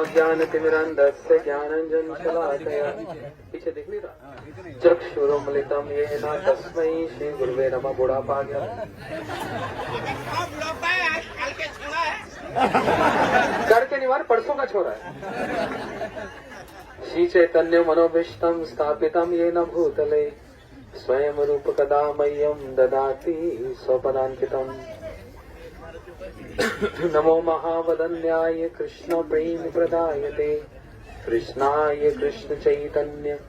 ज्ञानतिमिरान्धस्य ज्ञानाञ्जनशलाकया पीछे दिख नहीं रहा चक्षुरुन्मिलितं येन तस्मै श्री गुरुवे नमः। बुढ़ापा आ गया करके निवार परसों का छोरा है। श्री चैतन्य मनोभीष्टं स्थापितं येन भूतले स्वयं रूप कदा मह्यं ददाति स्वपदान्कितम्। नमो महावदन्याय कृष्ण प्रेम प्रदायते कृष्णाय कृष्ण चैतन्य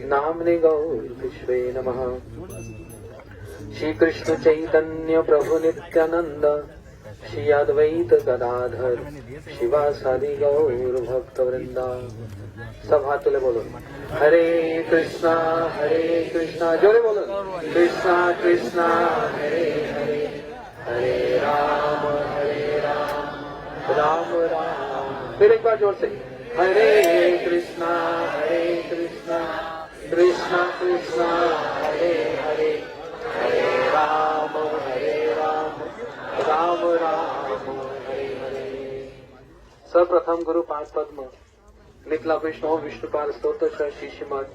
नाम्ने गौर विश्वे नमः। श्री कृष्ण चैतन्य प्रभु नित्यानंद श्री अद्वैत गदाधर शिवासादि गौर भक्त वृंदा। सब हाथ तुले बोलो हरे कृष्णा जोरे बोलो कृष्णा कृष्णा हरे हरे हरे राम राम राम। फिर एक बार जोर से हरे कृष्णा कृष्णा कृष्णा हरे हरे हरे राम राम हरे हरे। सर्वप्रथम गुरु पाद पद्म निकला विष्णु विष्णुपाल स्तोत्र श्री श्रीमद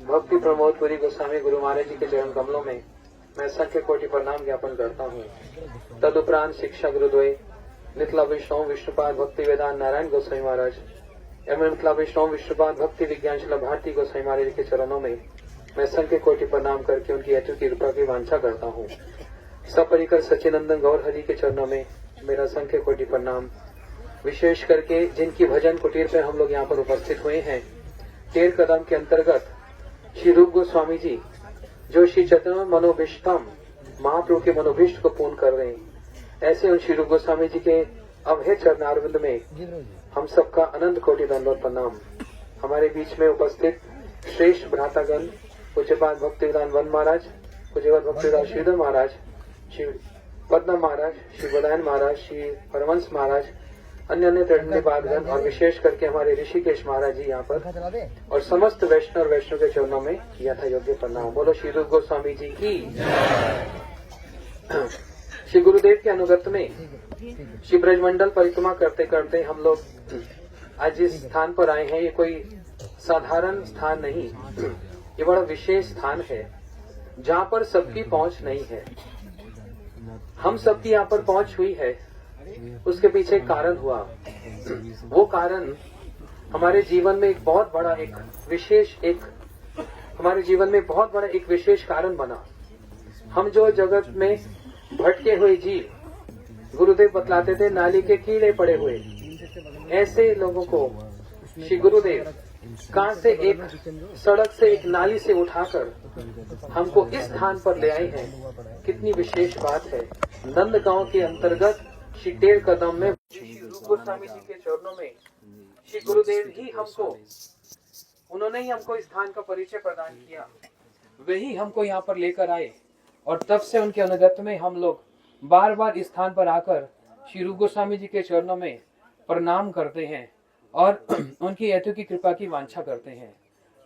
भक्ति प्रमोद पुरी गोस्वामी गुरु महाराज जी के चरण कमलों में मैं संख्य कोटि प्रणाम ज्ञापन करता हूँ। तदुपरांत शिक्षा गुरुद्वय निकला विष्णु विष्णुपाद भक्ति वेदांत नारायण गोस्वामी महाराज एवं निकला विष्णु विष्णुपाद भक्ति विज्ञान शिला भारती गोस्वामी महाराज के चरणों में मैं संख्य कोटि प्रणाम करके उनकी अतु की कृपा की वांछा करता हूँ। सपरिकर सचिनंदन गौर हरि के चरणों में मेरा संख्य कोटि प्रणाम। विशेष करके जिनकी भजन कुटीर पर हम लोग यहाँ पर उपस्थित हुए हैं, टेर कदम के अंतर्गत श्री रूप गोस्वामी जी जो श्री चैतन्य मनोभीष्टम महाप्रभु के मनोभीष्ट को पूर्ण कर रहे हैं, ऐसे उन श्री रूप गोस्वामी जी के अभय चरणारविंद में हम सबका अनंत कोटि दंडवत प्रणाम। हमारे बीच में उपस्थित श्रेष्ठ भ्रातागण पूज्यपाद भक्तिवेदांत वन महाराज, पूज्यपाद भक्तिवेदांत श्रीधर महाराज, श्री पद्म महाराज, श्री बदायन महाराज, श्री परमंश महाराज, अन्य तृणमूल पादगण और विशेष करके हमारे ऋषिकेश महाराज जी यहाँ पर और समस्त वैष्णव के चरणों में यथा योग्य प्रणाम। बोलो श्री रूप गोस्वामी जी की। श्री गुरुदेव के अनुगत में श्री ब्रजमंडल परिक्रमा करते करते हम लोग आज जिस स्थान पर आए हैं, ये कोई साधारण स्थान नहीं, ये बड़ा विशेष स्थान है जहाँ पर सबकी पहुँच नहीं है। हम सबकी यहाँ पर पहुँच हुई है, उसके पीछे कारण हुआ। वो कारण हमारे जीवन में एक बहुत बड़ा एक विशेष कारण बना। हम जो जगत में भटके हुए जीव, गुरुदेव बतलाते थे नाली के कीड़े पड़े हुए, ऐसे लोगों को श्री गुरुदेव कहाँ से एक सड़क से एक नाली से उठाकर हमको इस स्थान पर ले आए हैं। कितनी विशेष बात है। नंदगांव के अंतर्गत श्री टेर कदम में श्री रूप गोस्वामी जी के चरणों में श्री गुरुदेव ही उन्होंने ही हमको इस स्थान का परिचय प्रदान किया, वही हमको यहाँ पर लेकर आए और तब से उनके अनुगत में हम लोग बार बार इस स्थान पर आकर श्री रूप गोस्वामी जी के चरणों में प्रणाम करते हैं और उनकी हेतु की कृपा की वांछा करते हैं।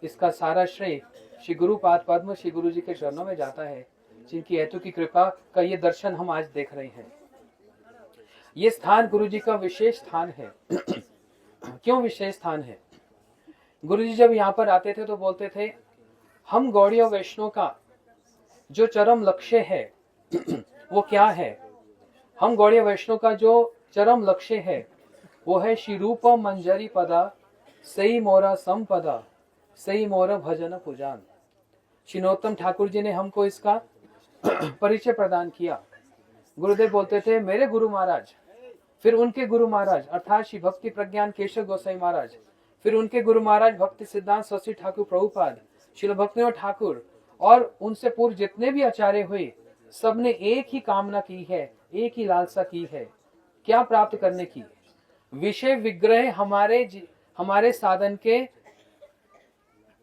इसका सारा श्रेय श्री गुरु पाद पद्म श्री गुरु जी के चरणों में जाता है, जिनकी हेतु की कृपा का ये दर्शन हम आज देख रहे हैं। ये स्थान गुरु जी का विशेष स्थान है। क्यों विशेष स्थान है? गुरु जी जब यहाँ पर आते थे तो बोलते थे, हम गौड़ीय वैष्णव का जो चरम लक्ष्य है वो क्या है? हम गौड़ीय वैष्णव का जो चरम लक्ष्य है वो है श्री रूप मंजरी पदा सई मोरा संपदा सई मोरा भजन पूजान। श्री नरोत्तम ठाकुर जी ने हमको इसका परिचय प्रदान किया। गुरुदेव बोलते थे मेरे गुरु महाराज, फिर उनके गुरु महाराज अर्थात श्री भक्ति प्रज्ञान केशव गोसाई महाराज, फिर उनके गुरु महाराज भक्ति सिद्धांत सरस्वती ठाकुर प्रभुपाद, श्रील भक्तिनाथ ठाकुर और उनसे पूर्व जितने भी आचार्य हुए, सबने एक ही कामना की है, एक ही लालसा की है। क्या प्राप्त करने की? विषय विग्रह हमारे साधन के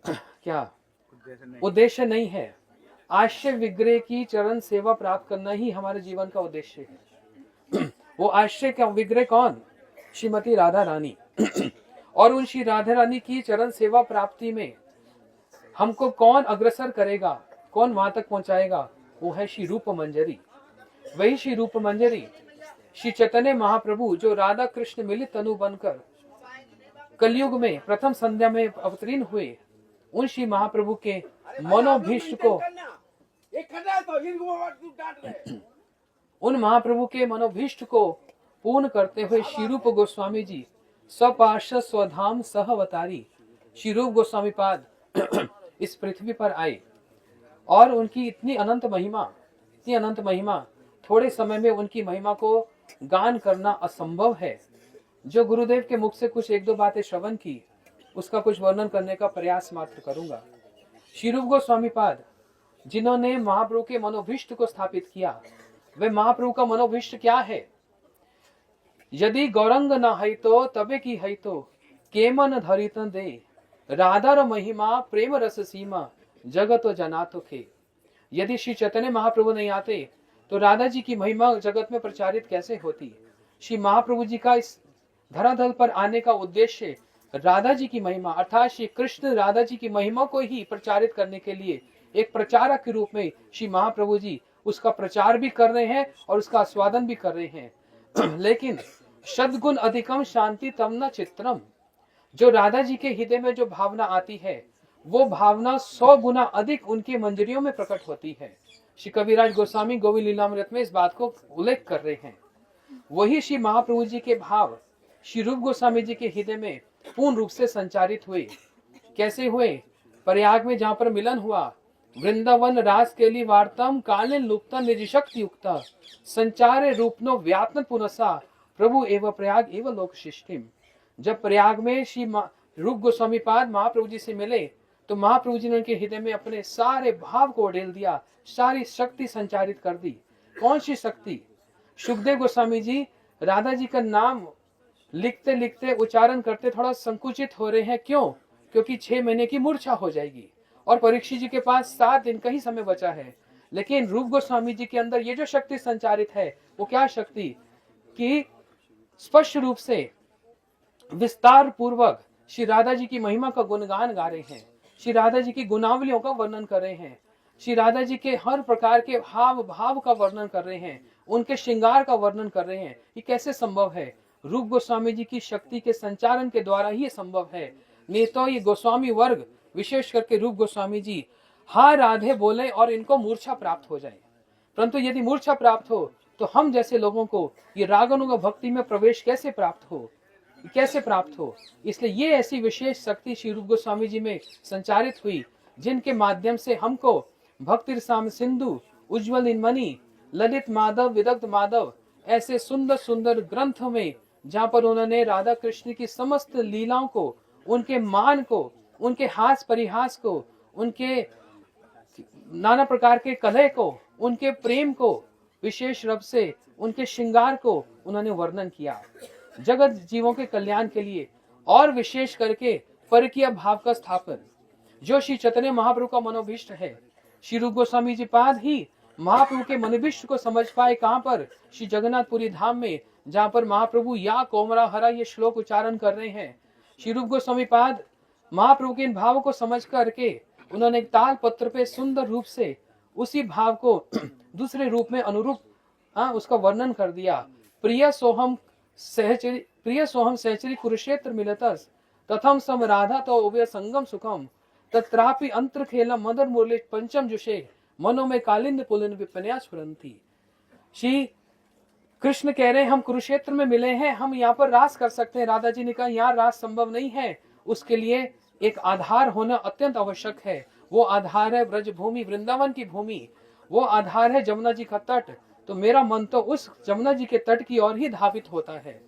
क्या उद्देश्य नहीं है। आश्रय विग्रह की चरण सेवा प्राप्त करना ही हमारे जीवन का उद्देश्य है। वो आश्रय का विग्रह कौन? श्रीमती राधा रानी। और उन श्री राधा रानी की चरण सेवा प्राप्ति में हमको कौन अग्रसर करेगा, कौन वहां तक पहुंचाएगा? वो है श्री रूप मंजरी। वही श्री रूप मंजरी श्री चैतन्य महाप्रभु जो राधा कृष्ण मिलित तनु बनकर कलयुग में प्रथम संध्या में अवतीर्ण हुए उन श्री महाप्रभु के मनोभीष्ट को उन महाप्रभु के मनोभीष्ट को पूर्ण करते हुए श्री रूप गोस्वामी जी स्वपार्षद स्वधाम सहवतारी श्री रूप गोस्वामी पाद इस पृथ्वी पर आए और उनकी इतनी अनंत महिमा थोड़े समय में उनकी महिमा को गान करना असंभव है। जो गुरुदेव के मुख से कुछ एक दो बातें श्रवण की उसका कुछ वर्णन करने का प्रयास मात्र करूंगा। श्री रूप गोस्वामी पाद जिन्होंने महाप्रभु के मनोभीष्ट को स्थापित किया, वे महाप्रभु का मनोभीष्ट क्या है? यदि गौरंग न है तो तबे की है तो केमन धरित दे राधार महिमा प्रेम रस सीमा जगत जनातो खे। यदि श्री चैतन्य महाप्रभु नहीं आते तो राधा जी की महिमा जगत में प्रचारित कैसे होती? श्री महाप्रभु जी का इस धरातल पर आने का उद्देश्य राधा जी की महिमा अर्थात श्री कृष्ण राधा जी की महिमा को ही प्रचारित करने के लिए एक प्रचारक के रूप में श्री महाप्रभु जी उसका प्रचार भी कर रहे हैं और उसका आस्वादन भी कर रहे हैं। लेकिन सद्गुण अधिकम शांति तम न चित्रम, जो राधा जी के हृदय में जो भावना आती है वो भावना 100 गुना अधिक उनकी मंजरियों में प्रकट होती है। श्री कविराज गोस्वामी गोविंद लीलामृत में इस बात को उल्लेख कर रहे हैं। वही श्री महाप्रभु जी के भाव श्री रूप गोस्वामी जी के हृदय में पूर्ण रूप से संचारित हुए। कैसे हुए? प्रयाग में जहाँ पर मिलन हुआ, वृंदावन रास केली वार्तम कालीन लुप्ता निजशक्ति युक्ता संचारे रूपनो व्यात्म पुनसा प्रभु एवं प्रयाग एवं लोक शिष्टिम। जब प्रयाग में श्री रूप गोस्वामी पाद महाप्रभु जी से मिले तो महाप्रभु जी ने उनके हृदय में अपने सारे भाव को उड़ेल दिया, सारी शक्ति संचारित कर दी। कौन सी शक्ति? सुखदेव गोस्वामी जी राधा जी का नाम लिखते लिखते उच्चारण करते थोड़ा संकुचित हो रहे हैं। क्यों? क्योंकि 6 महीने की मूर्छा हो जाएगी और परीक्षित जी के पास 7 दिन का ही समय बचा है। लेकिन रूप गोस्वामी जी के अंदर ये जो शक्ति संचारित है वो क्या शक्ति कि स्पष्ट रूप से विस्तार पूर्वक श्री राधा जी की महिमा का गुणगान गा रहे हैं, श्री राधा जी की गुणावलियों का वर्णन कर रहे हैं, श्री राधा जी के हर प्रकार के हाव भाव का वर्णन कर रहे हैं, उनके श्रृंगार का वर्णन कर रहे हैं। ये कैसे संभव है? रूप गोस्वामी जी की शक्ति के संचारण के द्वारा ही संभव है। नहीं तो ये गोस्वामी वर्ग विशेष करके रूप गोस्वामी जी हा राधे बोले और इनको मूर्छा प्राप्त हो जाए। परंतु यदि मूर्छा प्राप्त हो तो हम जैसे लोगों को ये रागानुग भक्ति में प्रवेश कैसे प्राप्त हो? इसलिए ये ऐसी विशेष शक्ति श्री रूप गोस्वामी जी में संचारित हुई जिनके माध्यम से हमको भक्ति रसाम सिंधु, उज्ज्वल इनमणि, ललित माधव, विदग्ध माधव ऐसे सुंदर सुंदर ग्रंथों में जहाँ पर उन्होंने राधा कृष्ण की समस्त लीलाओं को, उनके मान को, उनके हास परिहास को, उनके नाना प्रकार के कलह को, उनके प्रेम को, विशेष रूप से उनके श्रृंगार को उन्होंने वर्णन किया जगत जीवों के कल्याण के लिए। और विशेष करके परकीय भाव का स्थापन जो श्री चैतन्य महाप्रभु का मनोभीष्ट है। श्री रूप गोस्वामी जी पाद ही महाप्रभु के मनोभीष्ट को समझ पाए। कहाँ पर? श्री जगन्नाथपुरी धाम में, जहाँ पर महाप्रभु या कोमरा हरा ये श्लोक उच्चारण कर रहे हैं। श्री रूप गोस्वामी पाद महाप्रभु के इन भावों को समझ करके उन्होंने एक ताल पत्र पे सुंदर रूप से उसी भाव को दूसरे रूप में अनुरूप उसका वर्णन कर दिया। प्रिय सोहम सहचरी कुरुक्षेत्र मिलतस तथम सम राधा तो उभय संगम सुखम तत्रापि अंतर खेला मदर मुरली पंचम जुषे मनो में कालिंद पुलिन विपन्या स्फुरंती। श्री कृष्ण कह रहे हैं हम कुरुक्षेत्र में मिले हैं, हम यहाँ पर रास कर सकते हैं। राधा जी ने कहा यहाँ रास संभव नहीं है, उसके लिए एक आधार होना अत्यंत आवश्यक है। वो आधार है ब्रजभूमि, वृंदावन की भूमि, वो आधार है जमुना जी का तट। तो मेरा मन तो उस जमुना जी के तट की ओर ही धावित होता है।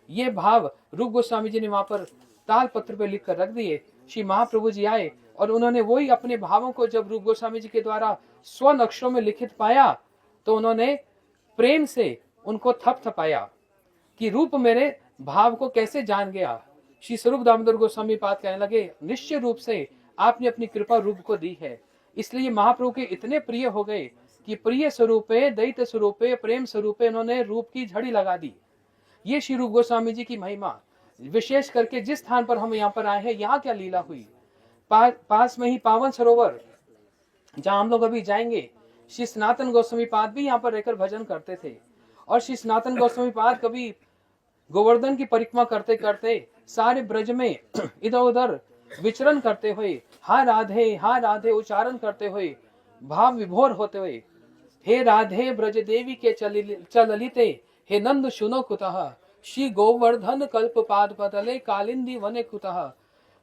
ये भाव रूप गोस्वामी जी ने वहां पर ताल पत्र पे लिख कर रख दिए। श्री महाप्रभु जी आए और उन्होंने वही अपने भावों को जब रूप गोस्वामी जी के द्वारा स्वर्ण अक्षरों में लिखित पाया तो उन्होंने प्रेम से उनको थपथपाया कि रूप मेरे भाव को कैसे जान गया। श्री स्वरूप दामोदर गोस्वामी पाद कहने लगे निश्चय रूप से आपने अपनी कृपा रूप को दी है, इसलिए महाप्रभु के इतने प्रिय हो गए कि प्रिय स्वरूपे, दैत्य स्वरूपे, प्रेम स्वरूपे इन्होंने रूप की झड़ी लगा दी। ये श्री रूप गोस्वामी जी की महिमा। विशेष करके जिस स्थान पर हम यहाँ पर आए हैं, यहाँ क्या लीला हुई। पास में ही पावन सरोवर जहाँ हम लोग अभी जाएंगे, श्री सनातन गोस्वामी पाद भी यहाँ पर रहकर भजन करते थे। और श्री सनातन गोस्वामी पाद कभी गोवर्धन की परिक्रमा करते करते सारे ब्रज में इधर उधर विचरण करते हुए हा राधे उच्चारण करते हुए भाव विभोर होते हुए, हे राधे ब्रज देवी के चललिते, हे नंद सुनो कुतः, श्री गोवर्धन कल्प पाद पतले कालिंदी वने कुतः,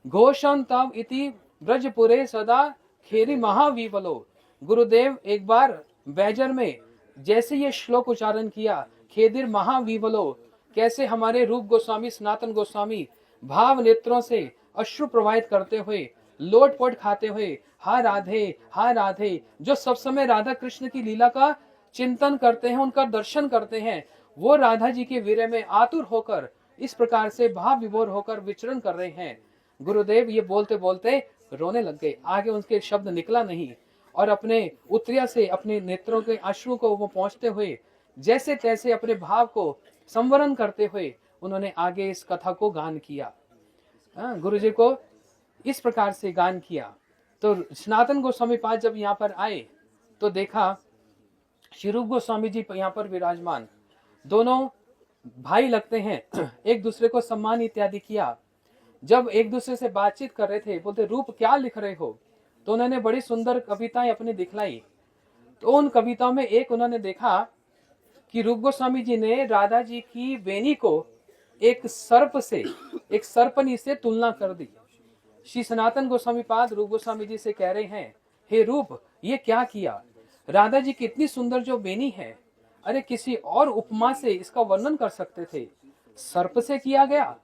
घोषण तब इति ब्रजपुरे सदा खेरी महाविवलो। गुरुदेव एक बार बैजर में जैसे ये श्लोक उच्चारण किया, खेदिर महाविवलो, कैसे हमारे रूप गोस्वामी सनातन गोस्वामी भाव नेत्रों से अश्रु प्रवाहित करते हुए लोटपोट खाते हुए हा राधे, जो सब समय राधा कृष्ण की लीला का चिंतन करते हैं, उनका दर्शन करते हैं, वो राधा जी के वीर्य में आतुर होकर इस प्रकार से भाव विभोर होकर विचरण कर रहे हैं। गुरुदेव ये बोलते बोलते रोने लग गए, आगे उनके शब्द निकला नहीं, और अपने उत्तरिया से अपने नेत्रों के अश्रु को वो पहुंचते हुए जैसे तैसे अपने भाव को संवरण करते हुए उन्होंने आगे इस कथा को गान किया। गुरु जी को इस प्रकार से गान किया। तो सनातन गोस्वामी पाद जब यहाँ पर आए तो देखा श्री रूप गोस्वामी जी यहाँ पर विराजमान, दोनों भाई लगते हैं, एक दूसरे को सम्मान इत्यादि किया। जब एक दूसरे से बातचीत कर रहे थे, बोलते रूप क्या लिख रहे हो, तो उन्होंने बड़ी सुंदर कविताएं अपनी दिखलाई। तो उन कविताओं में एक उन्होंने देखा कि रूप गोस्वामी जी ने राधा जी की वेणी को एक सर्पनी से तुलना कर दी। श्री सनातन गोस्वामी पाद रूप गोस्वामी जी से कह रहे हैं, हे रूप ये क्या किया, राधा जी की इतनी सुंदर जो वेणी है, अरे किसी और उपमा से इसका वर्णन कर सकते थे, सर्प से किया गया।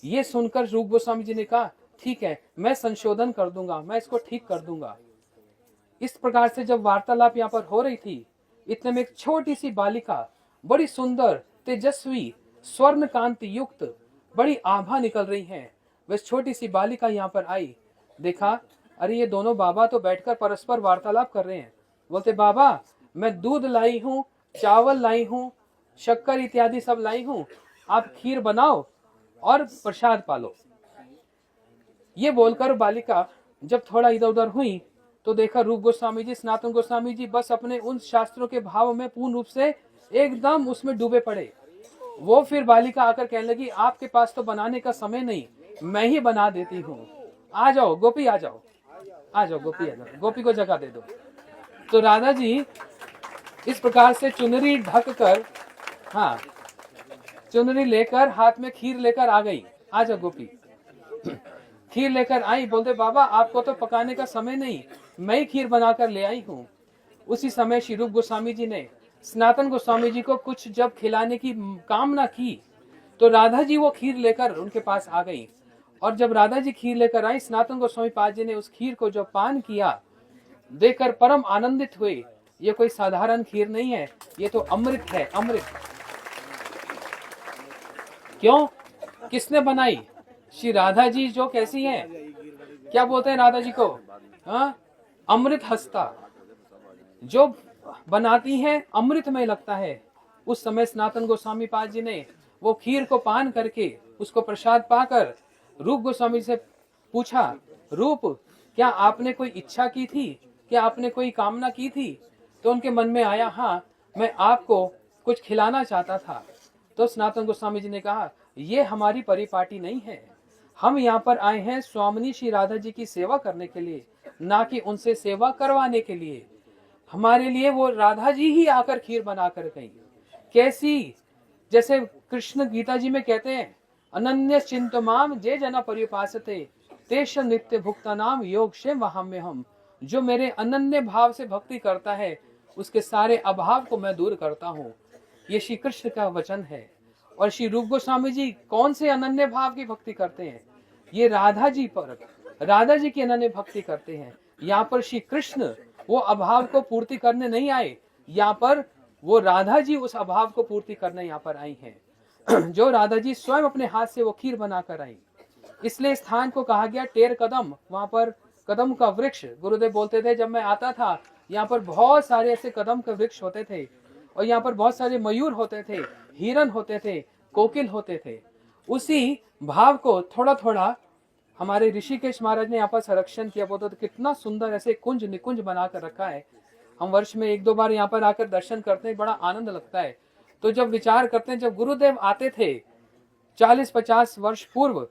ये सुनकर रूप गोस्वामी जी ने कहा ठीक है, मैं संशोधन कर दूंगा, मैं इसको ठीक कर दूंगा। इस प्रकार से जब वार्तालाप यहाँ पर हो रही थी, इतने में एक छोटी सी बालिका, बड़ी सुंदर तेजस्वी स्वर्ण कांति युक्त बड़ी आभा निकल रही है, वह छोटी सी बालिका यहाँ पर आई। देखा अरे ये दोनों बाबा तो बैठकर परस्पर वार्तालाप कर रहे हैं। बोलते बाबा मैं दूध लाई हूँ, चावल लाई हूँ, शक्कर इत्यादि सब लाई हूँ, आप खीर बनाओ और प्रसाद पालो। ये बोलकर बालिका जब थोड़ा इधर उधर हुई तो देखा रूप गोस्वामी जी सनातन गोस्वामी जी बस अपने उन शास्त्रों के भाव में पूर्ण रूप से एकदम उसमें डूबे पड़े। वो फिर बालिका आकर कहने लगी आपके पास तो बनाने का समय नहीं, मैं ही बना देती हूँ, आ जाओ गोपी, आ जाओ गोपी, आ जाओ, गोपी को जगह दे दो। तो राधा जी इस प्रकार से चुनरी ढक कर, हाँ चुनरी लेकर हाथ में खीर लेकर आ गई, आ जाओ गोपी। खीर लेकर आई, बोलते बाबा आपको तो पकाने का समय नहीं, मैं ही खीर बनाकर ले आई हूँ। उसी समय श्री रूप गोस्वामी जी ने सनातन गोस्वामी जी को कुछ जब खिलाने की कामना की तो राधा जी वो खीर लेकर उनके पास आ गई। और जब राधा जी खीर लेकर आई, सनातन गोस्वामी पाद जी ने उस खीर को जो पान किया देखकर परम आनंदित हुए। ये कोई साधारण खीर नहीं है, ये तो अमृत है, अमृत। क्यों, किसने बनाई? श्री राधा जी जो कैसी हैं, क्या बोलते हैं राधा जी को, हाँ अमृत हस्ता, जो बनाती हैं अमृत में लगता है। उस समय सनातन गोस्वामी पाद जी ने वो खीर को पान करके उसको प्रसाद पाकर रूप गोस्वामी से पूछा, रूप क्या आपने कोई इच्छा की थी, क्या आपने कोई कामना की थी? तो उनके मन में आया हाँ मैं आपको कुछ खिलाना चाहता था। तो सनातन गोस्वामी जी ने कहा ये हमारी परिपाटी नहीं है, हम यहाँ पर आए हैं स्वामिनी श्री राधा जी की सेवा करने के लिए, ना कि उनसे सेवा करवाने के लिए। हमारे लिए वो राधा जी ही आकर खीर बनाकर गई। कैसी, जैसे कृष्ण गीता जी में कहते हैं अनन्य चिंतमाम जे जना परिपासते तेष नित्य भुक्ता नाम योग से वहां में हम। जो मेरे अनन्य भाव से भक्ति करता है उसके सारे अभाव को मैं दूर करता हूँ। ये श्री कृष्ण का वचन है। और श्री रूप गोस्वामी जी कौन से अनन्य भाव की भक्ति करते हैं? ये राधा जी पर, राधा जी की अनन्य भक्ति करते हैं। यहाँ पर श्री कृष्ण वो अभाव को पूर्ति करने नहीं आए, यहाँ पर वो राधा जी उस अभाव को पूर्ति करने यहाँ पर आई हैं। जो राधा जी स्वयं अपने हाथ से वो खीर बनाकर आई। इसलिए स्थान को कहा गया टेर कदम। वहां पर कदम का वृक्ष, गुरुदेव बोलते थे जब मैं आता था यहाँ पर बहुत सारे ऐसे कदम के वृक्ष होते थे और यहाँ पर बहुत सारे मयूर होते थे, हिरन होते थे, कोकिल होते थे। उसी भाव को थोड़ा थोड़ा हमारे ऋषिकेश महाराज ने यहाँ पर संरक्षण किया। बोलते तो कितना सुंदर ऐसे कुंज निकुंज बनाकर रखा है। हम वर्ष में 1-2 बार यहाँ पर आकर दर्शन करते हैं, बड़ा आनंद लगता है। तो जब विचार करते हैं, जब गुरुदेव आते थे 40-50 वर्ष पूर्व,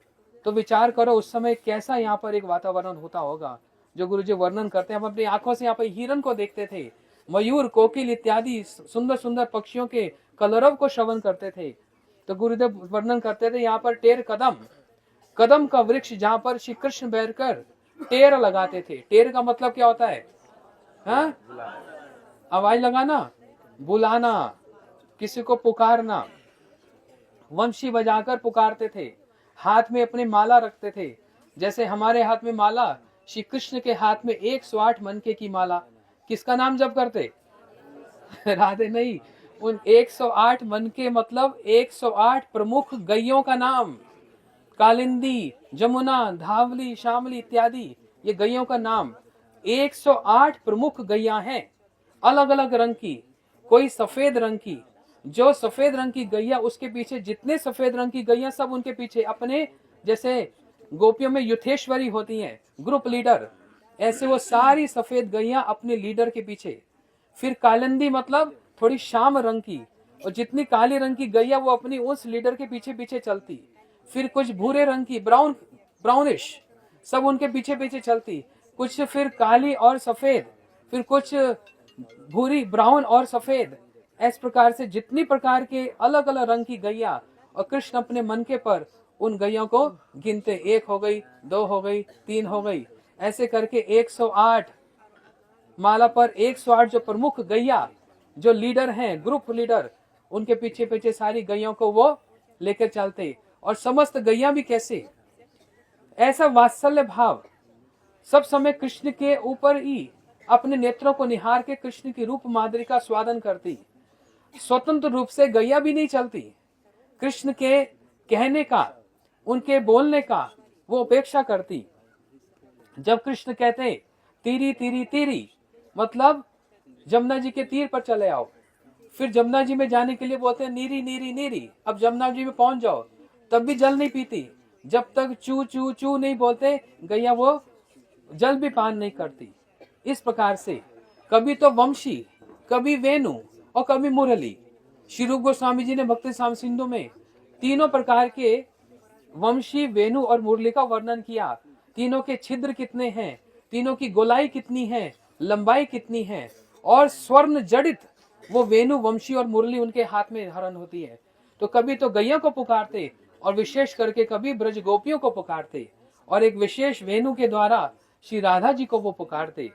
तो विचार करो उस समय कैसा यहाँ पर एक वातावरण होता होगा जो गुरुजी वर्णन करते हैं। हम अपनी आंखों से यहाँ पर हिरन को देखते थे, मयूर, कोकिल इत्यादि सुंदर सुंदर पक्षियों के कलरव को श्रवण करते थे। तो गुरुदेव वर्णन करते थे यहाँ पर टेर कदम, कदम का वृक्ष जहाँ पर श्री कृष्ण बैठकर टेर लगाते थे। टेर का मतलब क्या होता है? हाँ, आवाज लगाना, बुलाना, किसी को पुकारना। वंशी बजाकर पुकारते थे, हाथ में अपने माला रखते थे। जैसे हमारे हाथ में माला, श्री कृष्ण के हाथ में 108 मनके की माला। किसका नाम जप करते? राधे नहीं, उन 108 मनके मतलब 108 प्रमुख गैयों का नाम। कालिंदी, जमुना, धावली, श्यामली इत्यादि ये गैयों का नाम। 108 प्रमुख गैया हैं, अलग अलग रंग की। कोई सफेद रंग की, जो सफेद रंग की गैया, उसके पीछे जितने सफेद रंग की गैया सब उनके पीछे अपने, जैसे गोपियों में युथेश्वरी होती हैं, ग्रुप लीडर, ऐसे वो सारी सफेद गैया अपने लीडर के पीछे। फिर कालिंदी मतलब थोड़ी श्याम रंग की, और जितनी काली रंग की गैया वो अपनी उस लीडर के पीछे पीछे चलती। फिर कुछ भूरे रंग की, ब्राउनिश, सब उनके पीछे पीछे चलती। कुछ फिर काली और सफेद, फिर कुछ भूरी, ब्राउन और सफेद। इस प्रकार से जितनी प्रकार के अलग अलग रंग की गैया, और कृष्ण अपने मन के पर उन गैयों को गिनते। 1 हो गई, 2 हो गई, 3 हो गई, ऐसे करके 108 माला पर 108 जो प्रमुख गैया, जो लीडर हैं, ग्रुप लीडर, उनके पीछे पीछे सारी गैयों को वो लेकर चलते। और समस्त गैया भी कैसे, ऐसा वात्सल्य भाव, सब समय कृष्ण के ऊपर ही अपने नेत्रों को निहार के कृष्ण की रूप माधुरी का स्वादन करती। स्वतंत्र रूप से गैया भी नहीं चलती, कृष्ण के कहने का, उनके बोलने का वो उपेक्षा करती। जब कृष्ण कहते तीरी तीरी तीरी, मतलब जमुना जी के तीर पर चले आओ। फिर जमुना जी में जाने के लिए बोलते हैं नीरी नीरी नीरी। अब जमुना जी में पहुंच जाओ, तब भी जल नहीं पीती। जब तक चू चू चू नहीं बोलते गैया, वो जल भी पान नहीं करती। इस प्रकार से कभी तो वंशी, कभी वेणु और कभी मुरली। श्री रूप गोस्वामी जी ने भक्ति साम सिंधु में तीनों प्रकार के वंशी, वेणु और मुरली का वर्णन किया। तीनों के छिद्र कितने हैं, तीनों की गोलाई कितनी है, लंबाई कितनी है, और स्वर्ण जड़ित वो वेणु, वंशी और मुरली उनके हाथ में धारण होती है। तो कभी तो गैया को पुकारते, और विशेष करके कभी ब्रज गोपियों को पुकारते, और एक विशेष वेणु के द्वारा श्री राधा जी को वो पुकारते।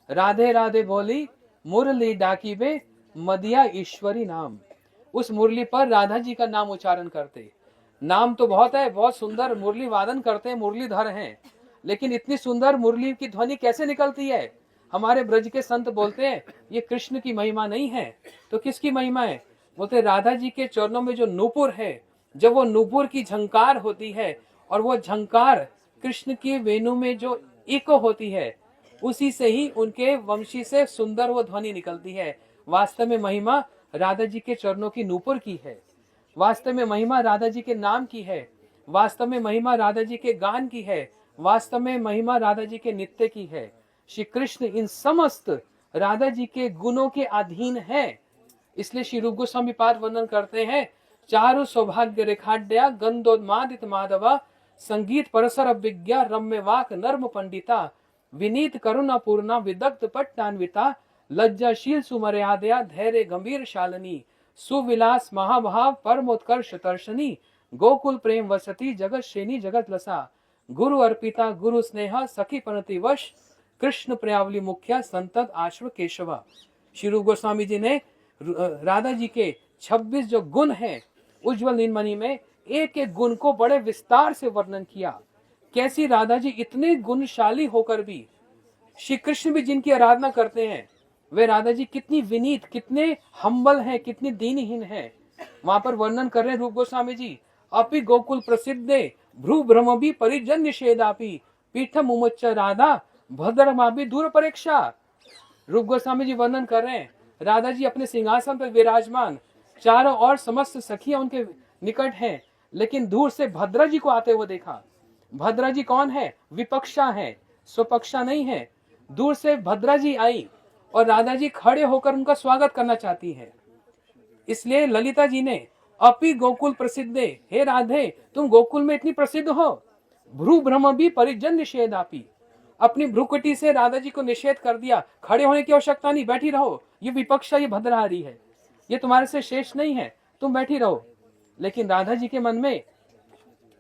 राधे राधे बोली मुरली डाकी बे, मदिया ईश्वरी नाम। उस मुरली पर राधा जी का नाम उच्चारण करते। नाम तो बहुत है, बहुत सुंदर मुरली वादन करते हैं, मुरलीधर हैं, लेकिन इतनी सुंदर मुरली की ध्वनि कैसे निकलती है? हमारे ब्रज के संत बोलते हैं ये कृष्ण की महिमा नहीं है। तो किसकी महिमा है? बोलते राधा जी के चरणों में जो नूपुर है, जब वो नूपुर की झंकार होती है, और वो झंकार कृष्ण की वेणु में जो इको होती है, उसी से ही उनके वंशी से सुंदर वो ध्वनि निकलती है। वास्तव में महिमा राधा जी के चरणों की नूपुर की है, वास्तव में महिमा राधा जी के नाम की है, वास्तव में महिमा राधा जी के गान की है, वास्तव में महिमा राधा जी के नित्य की है। श्री कृष्ण इन समस्त राधा जी के गुणों के अधीन है। इसलिए श्री रूप गोस्वामी पाद वर्णन करते हैं, चारु सौभाग्य रेखाड्या गंधोन्मादित माधवा, संगीत परसर विज्ञा रम्य वाक नर्म पंडिता, विनीत करुणा पूर्णा विदग्ध पट्टान्विता, लज्जाशील सुमर्यादया धैर्य गंभीर शालिनी, सुविलास महाभाव परमोत्कर्ष दर्शनी, गोकुल प्रेम वसती जगत श्रेणी जगत लसा, गुरु अर्पिता गुरु स्नेहा सखी पनति वश, कृष्ण प्रियावली मुख्या संतत आश्व केशवा। श्री रूप गोस्वामी जी ने राधा जी के 26 जो गुण हैं उज्जवल नीलमणि में एक एक गुण को बड़े विस्तार से वर्णन किया। कैसी राधा जी इतने गुणशाली होकर भी, श्री कृष्ण भी जिनकी आराधना करते हैं, वे राधा जी कितनी विनीत, कितने हम्बल हैं, कितनी दीनहीन हैं। वहां पर वर्णन कर रहे हैं रूप गोस्वामी जी, अपि गोकुल प्रसिद्धे भ्रू भ्रम भी परिजन निषेधापि, पीठम उमच्च राधा भद्रमा भी दूर परीक्षा। रूप गोस्वामी जी वर्णन कर रहे हैं, राधा जी अपने सिंहासन पर विराजमान, चारों ओर समस्त सखियां उनके निकट हैं, लेकिन दूर से भद्रा जी को आते हुए देखा। भद्रा जी कौन है? विपक्षा है, स्वपक्षा नहीं है। दूर से भद्रा जी आई और राधा जी खड़े होकर उनका स्वागत करना चाहती है। इसलिए ललिता जी ने अपि गोकुल प्रसिद्धे, हे राधे तुम गोकुल में इतनी प्रसिद्ध हो। भ्रू भ्रम भी परिजन निषेध आपी, अपनी भ्रुकुटी से राधा जी को निषेध कर दिया, खड़े होने की आवश्यकता नहीं, बैठी रहो, ये विपक्ष ये भद्रहारी है, ये तुम्हारे से शेष नहीं है, तुम बैठी रहो। लेकिन राधा जी के मन में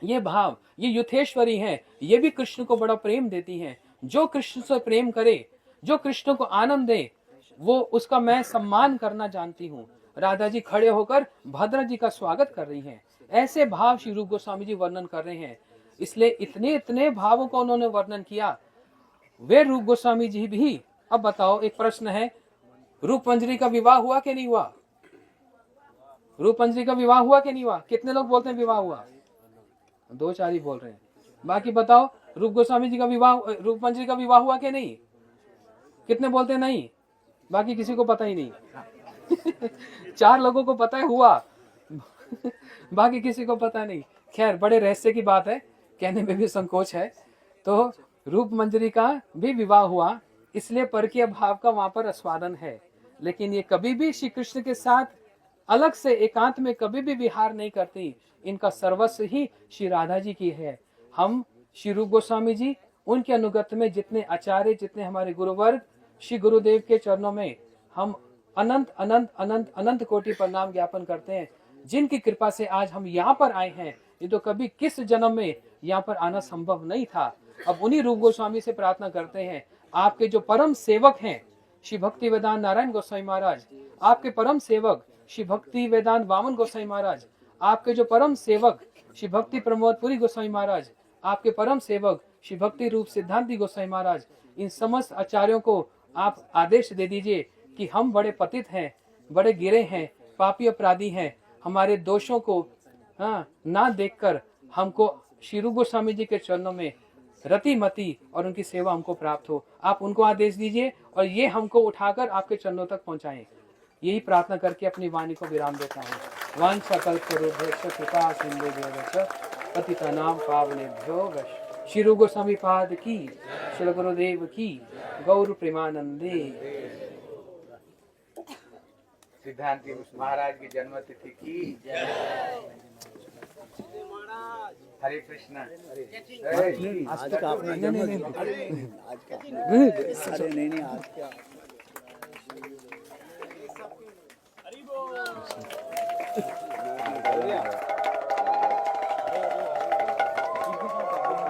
ये भाव, ये युथेश्वरी है, ये भी कृष्ण को बड़ा प्रेम देती हैं। जो कृष्ण से प्रेम करे, जो कृष्ण को आनंद दे, वो उसका मैं सम्मान करना जानती हूँ। राधा जी खड़े होकर भद्र जी का स्वागत कर रही हैं। ऐसे भाव श्री रूप गोस्वामी जी वर्णन कर रहे हैं। इसलिए इतने इतने भावों का उन्होंने वर्णन किया। वे रूप गोस्वामी जी भी, अब बताओ एक प्रश्न है, रूप मंजरी का विवाह हुआ कि नहीं हुआ? रूप मंजरी का विवाह हुआ कि नहीं हुआ? कितने लोग बोलते हैं विवाह हुआ? 2-4 ही बोल रहे हैं। बाकी बताओ रूप गोस्वामी जी का विवाह, रूप मंजरी का विवाह हुआ कि नहीं? कितने बोलते हैं नहीं? बाकी किसी को पता ही नहीं। 4 लोगों को पता है हुआ, बाकी किसी को पता नहीं। खैर बड़े रहस्य की बात है, कहने में भी संकोच है। तो रूप मंजरी का भी विवाह हुआ, इसलिए परकीय भाव का वहां पर आस्वादन है। लेकिन ये कभी भी श्री कृष्ण के साथ अलग से एकांत में कभी भी विहार नहीं करती। इनका सर्वस्व ही श्री राधा जी की है। हम श्री रूप गोस्वामी जी, उनके अनुगत में जितने आचार्य, जितने हमारे गुरुवर्ग, श्री गुरुदेव के चरणों में हम अनंत अनंत अनंत अनंत कोटि प्रणाम ज्ञापन करते हैं, जिनकी कृपा से आज हम यहाँ पर आए हैं। ये तो कभी किस जन्म में यहाँ पर आना संभव नहीं था। अब उन्हीं रूप गोस्वामी से प्रार्थना करते हैं, आपके जो परम सेवक हैं श्री भक्ति वेदांत नारायण गोसाई महाराज, आपके परम सेवक श्री भक्ति वेदांत वामन गोसाई महाराज, आपके जो परम सेवक श्री भक्ति प्रमोद पुरी गोसाई महाराज, आपके परम सेवक श्री भक्ति रूप सिद्धांति गोसाई महाराज, इन समस्त आचार्यों को आप आदेश दे दीजिए कि हम बड़े पतित हैं, बड़े गिरे हैं, पापी अपराधी हैं। हमारे दोषों को ना देखकर हमको श्री रूप गोस्वामी जी के चरणों में रति मति और उनकी सेवा हमको प्राप्त हो। आप उनको आदेश दीजिए और ये हमको उठाकर आपके चरणों तक पहुंचाएं। यही प्रार्थना करके अपनी वाणी को विराम देता हूँ। वांछा कल्पतरुभ्यश्च कृपा सिन्धुभ्यो पतितानां पावनेभ्यो वैष्णवेभ्यो। श्री रूप गोस्वामी पाद की, श्री गुरुदेव की, गौर प्रेमानंदे। सिद्धांति महाराज की जन्मतिथि की हरे कृष्णा। आज का आपने नहीं आज का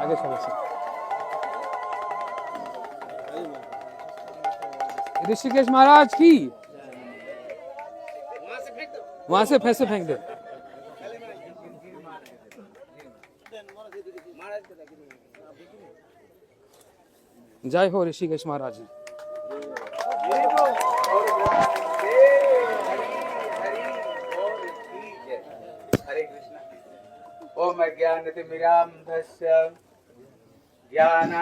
आगे चलो। ऋषिकेश महाराज की, वहां से पैसे फेंक दे। जय हो ऋषिकेश महाराज जी। हरे कृष्णा। ओम अज्ञानतिमिरान्धस्य ज्ञान